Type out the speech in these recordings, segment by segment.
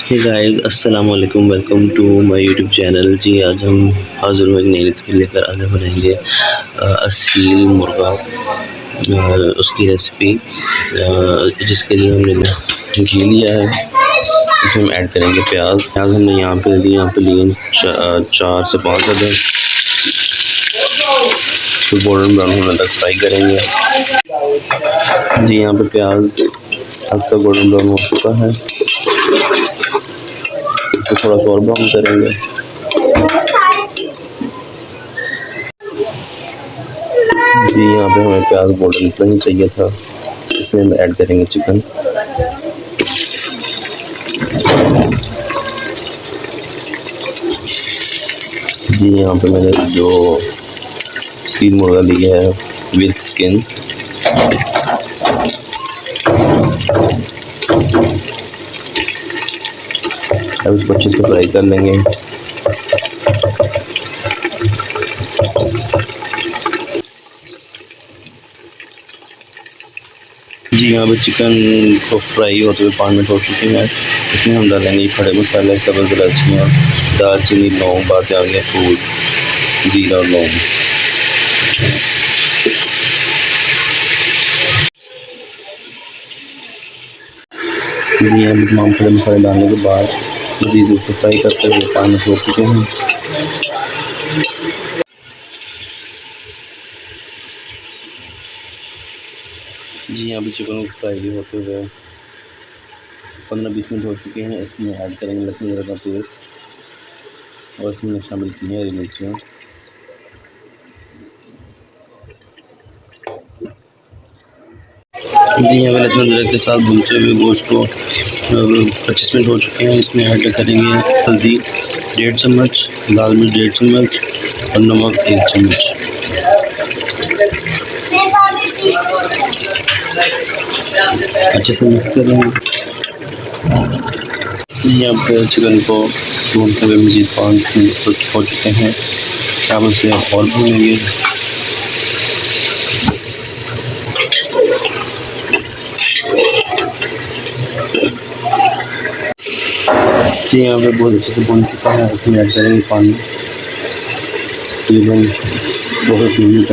हे guys, अस्सलाम वालेकुम। Welcome to my YouTube channel. जी, आज हम हाज़िर हुए एक नई रेसिपी लेकर। आज हम बनाएंगे असील मुर्गा, उसकी रेसिपी, जिसके लिए हमने घी लिया है। इसमें हम ऐड करेंगे प्याज। हमने यहाँ पे लिए 4 से 5 अदर। इसको गोल्डन ब्राउन होने तक फ्राई करेंगे। जी, यहाँ पे प्याज हल्का गोल्डन ब्राउन हो चुका है। इसको थोड़ा सा और ब्राउन करेंगे। जी, यहाँ पे हमें प्याज गोल्डन इतना ही चाहिए था। इसमें हम ऐड करेंगे चिकन। जी, यहाँ पे मैंने जो सील मुर्गा लिया है विद स्किन, अब इसको अच्छे से फ्राई कर लेंगे। जी, यहाँ पे चिकन को फ्राई होते हुए 5 मिनट हो चुके हैं। इसमें हम डालेंगे खड़े मसाले, सब्ज़ इलायचियाँ, दालचीनी, लौंग, बादियान, फूल, जीरा और लौंग। जी, यहाँ पे तमाम खड़े मसाले डालने के बाद मज़ीद इसको फ्राई करते हुए 5 मिनट हो चुके हैं। जी, यहाँ पे चिकन को फ्राई भी होते हुए 15-20 मिनट हो चुके हैं। इसमें ऐड करेंगे लहसुन अदरक का पेस्ट और इसमें शामिल की हैं हरी मिर्चियाँ। जी, यहाँ पे लहसुन अदरक के साथ भूनते हुए गोश्त को 25 मिनट हो चुके हैं। इसमें ऐड करेंगे हल्दी 1.5 चम्मच, लाल मिर्च 1.5 चम्मच और नमक 1 चम्मच। अच्छे से मिक्स करेंगे। यहाँ पे चिकन को भूनते हुए मज़ीद 5 मिनट हो चुके हैं। अब उसे और भूनेंगे। जी, यहाँ पे बहुत अच्छे से भून चुका है। इसमें ऐड करेंगे पानी, तकरीबन 2 से 3 मिनट।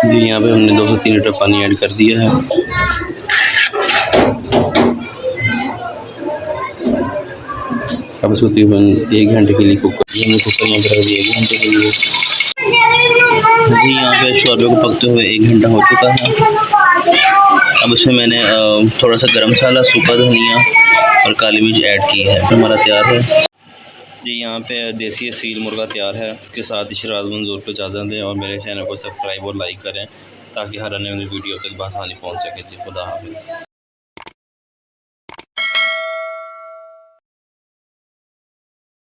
जी, यहाँ पे हमने 2 से 3 लीटर पानी ऐड कर दिया है। अब इसको तकरीबन 1 घंटे के लिए कुकर में रख दिया 1 घंटे के लिए। जी, यहाँ पे शोरबे को पकते हुए 1 घंटा हो चुका है। अब इसमें मैंने थोड़ा सा गरम मसाला, सूखा धनिया और काली मिर्च ऐड की है। हमारा तैयार है। जी, यहाँ पे देसी असील मुर्गा तैयार है। इसके साथ ही शराज मंजूर को इजाज़त दें और मेरे चैनल को सब्सक्राइब और लाइक करें ताकि हर आने वाली वीडियो तक बआसानी पहुँच सके। जी, खुदा हाफ़िज़।